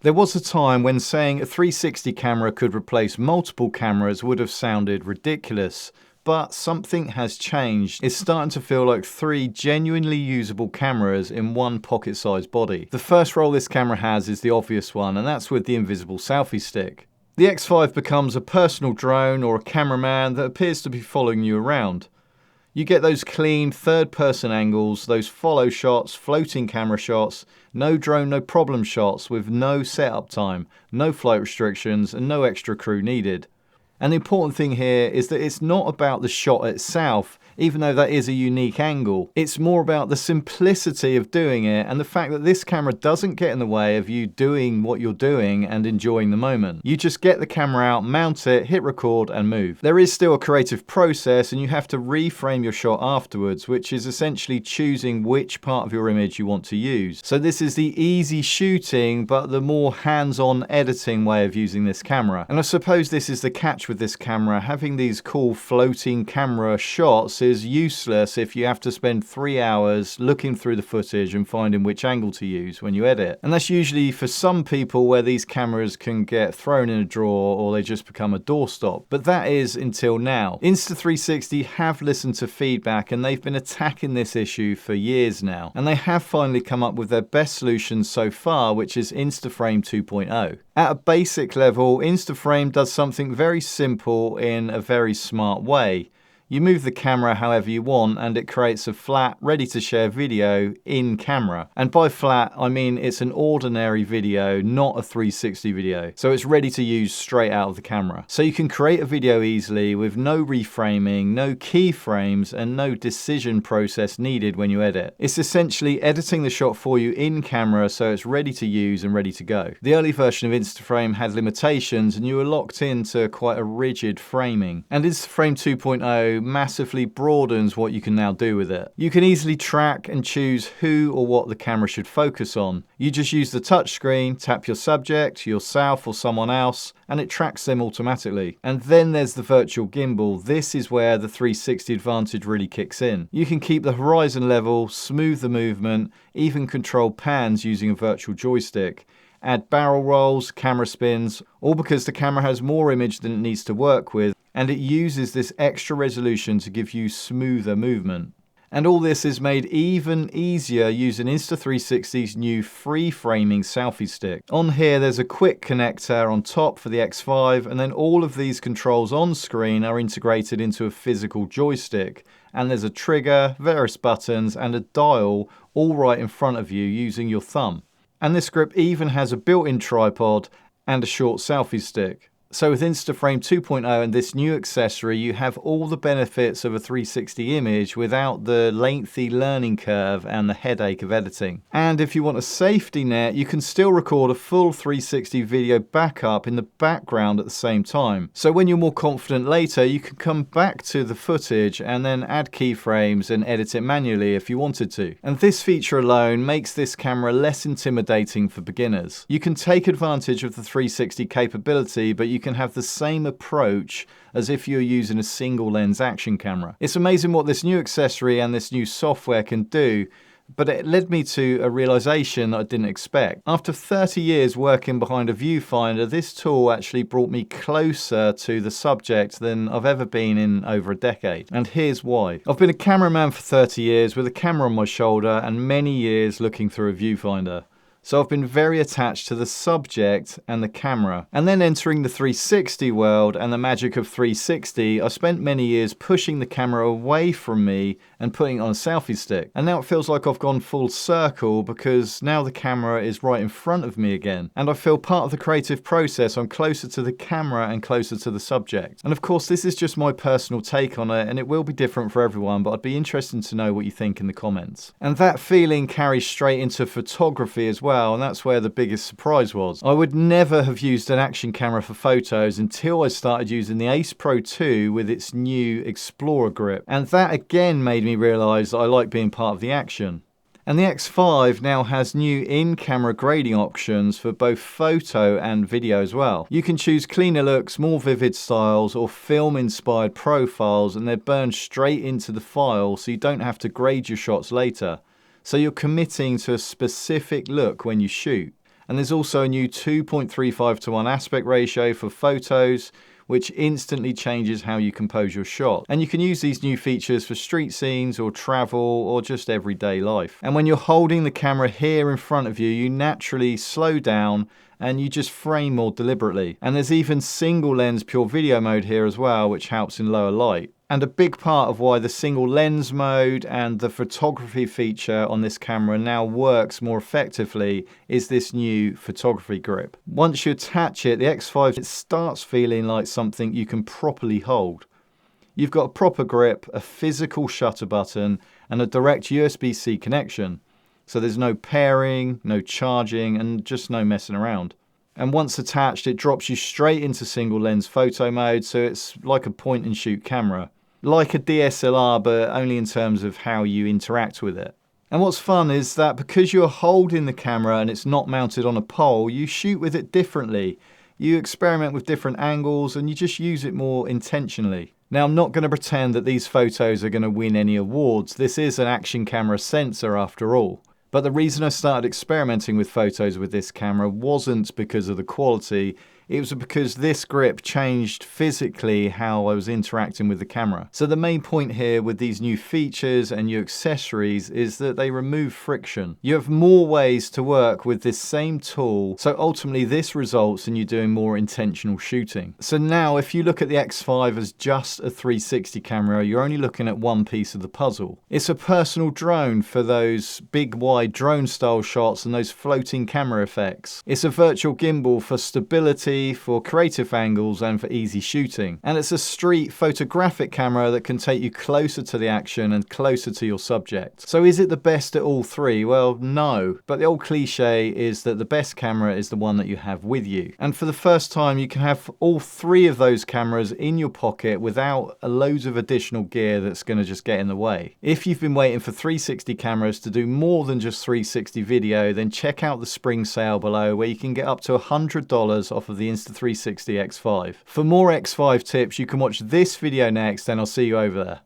There was a time when saying a 360 camera could replace multiple cameras would have sounded ridiculous. But something has changed. It's starting to feel like 3 genuinely usable cameras in one pocket-sized body. The first role this camera has is the obvious one, and that's with the invisible selfie stick. The X5 becomes a personal drone or a cameraman that appears to be following you around. You get those clean third-person angles, those follow shots, floating camera shots, no drone, no problem shots with no setup time, no flight restrictions, and no extra crew needed. And the important thing here is that it's not about the shot itself, even though that is a unique angle. It's more about the simplicity of doing it and the fact that this camera doesn't get in the way of you doing what you're doing and enjoying the moment. You just get the camera out, mount it, hit record and move. There is still a creative process and you have to reframe your shot afterwards, which is essentially choosing which part of your image you want to use. So this is the easy shooting, but the more hands-on editing way of using this camera. And I suppose this is the catch with this camera. Having these cool floating camera shots is useless if you have to spend 3 hours looking through the footage and finding which angle to use when you edit. And that's usually for some people where these cameras can get thrown in a drawer or they just become a doorstop. But that is until now. Insta360 have listened to feedback and they've been attacking this issue for years now. And they have finally come up with their best solution so far, which is Insta Frame 2.0. At a basic level, Insta Frame does something very simple in a very smart way. You move the camera however you want and it creates a flat, ready to share video in camera. And by flat, I mean it's an ordinary video, not a 360 video. So it's ready to use straight out of the camera. So you can create a video easily with no reframing, no keyframes, and no decision process needed when you edit. It's essentially editing the shot for you in camera so it's ready to use and ready to go. The early version of Insta Frame had limitations and you were locked into quite a rigid framing. And Insta Frame 2.0 massively broadens what you can now do with it. You can easily track and choose who or what the camera should focus on. You just use the touchscreen, tap your subject, yourself or someone else, and it tracks them automatically. And then there's the virtual gimbal. This is where the 360 advantage really kicks in. You can keep the horizon level, smooth the movement, even control pans using a virtual joystick. Add barrel rolls, camera spins, all because the camera has more image than it needs to work with, and it uses this extra resolution to give you smoother movement. And all this is made even easier using Insta360's new free framing selfie stick. On here there's a quick connector on top for the X5, and then all of these controls on screen are integrated into a physical joystick. And there's a trigger, various buttons, and a dial all right in front of you using your thumb. And this grip even has a built-in tripod and a short selfie stick. So with Insta Frame 2.0 and this new accessory, you have all the benefits of a 360 image without the lengthy learning curve and the headache of editing. And if you want a safety net, you can still record a full 360 video backup in the background at the same time. So when you're more confident later, you can come back to the footage and then add keyframes and edit it manually if you wanted to. And this feature alone makes this camera less intimidating for beginners. You can take advantage of the 360 capability, but you can have the same approach as if you're using a single lens action camera. It's amazing what this new accessory and this new software can do, but it led me to a realization that I didn't expect. After 30 years working behind a viewfinder, this tool actually brought me closer to the subject than I've ever been in over a decade. And here's why. I've been a cameraman for 30 years with a camera on my shoulder and many years looking through a viewfinder. So I've been very attached to the subject and the camera. And then entering the 360 world and the magic of 360, I spent many years pushing the camera away from me and putting it on a selfie stick. And now it feels like I've gone full circle because now the camera is right in front of me again. And I feel part of the creative process. I'm closer to the camera and closer to the subject. And of course, this is just my personal take on it and it will be different for everyone, but I'd be interested to know what you think in the comments. And that feeling carries straight into photography as well. And that's where the biggest surprise was. I would never have used an action camera for photos until I started using the Ace Pro 2 with its new Explorer grip. And that again made me realize that I like being part of the action. And the X5 now has new in-camera grading options for both photo and video as well. You can choose cleaner looks, more vivid styles, or film-inspired profiles, and they're burned straight into the file so you don't have to grade your shots later. So you're committing to a specific look when you shoot. And there's also a new 2.35:1 aspect ratio for photos, which instantly changes how you compose your shot. And you can use these new features for street scenes or travel or just everyday life. And when you're holding the camera here in front of you, you naturally slow down and you just frame more deliberately. And there's even single lens pure video mode here as well, which helps in lower light. And a big part of why the single lens mode and the photography feature on this camera now works more effectively is this new photography grip. Once you attach it, the X5, it starts feeling like something you can properly hold. You've got a proper grip, a physical shutter button, and a direct USB-C connection. So there's no pairing, no charging, and just no messing around. And once attached, it drops you straight into single lens photo mode, so it's like a point and shoot camera. Like a DSLR, but only in terms of how you interact with it. And what's fun is that because you're holding the camera and it's not mounted on a pole, you shoot with it differently. You experiment with different angles and you just use it more intentionally. Now, I'm not going to pretend that these photos are going to win any awards. This is an action camera sensor after all. But the reason I started experimenting with photos with this camera wasn't because of the quality. It was because this grip changed physically how I was interacting with the camera. So the main point here with these new features and new accessories is that they remove friction. You have more ways to work with this same tool, so ultimately this results in you doing more intentional shooting. So now if you look at the X5 as just a 360 camera, you're only looking at one piece of the puzzle. It's a personal drone for those big wide drone style shots and those floating camera effects. It's a virtual gimbal for stability, for creative angles and for easy shooting. And it's a street photographic camera that can take you closer to the action and closer to your subject. So is it the best at all three? Well, no. But the old cliche is that the best camera is the one that you have with you. And for the first time, you can have all three of those cameras in your pocket without loads of additional gear that's going to just get in the way. If you've been waiting for 360 cameras to do more than just 360 video, then check out the spring sale below where you can get up to $100 off of the Insta360 X5. For more X5 tips, you can watch this video next, and I'll see you over there.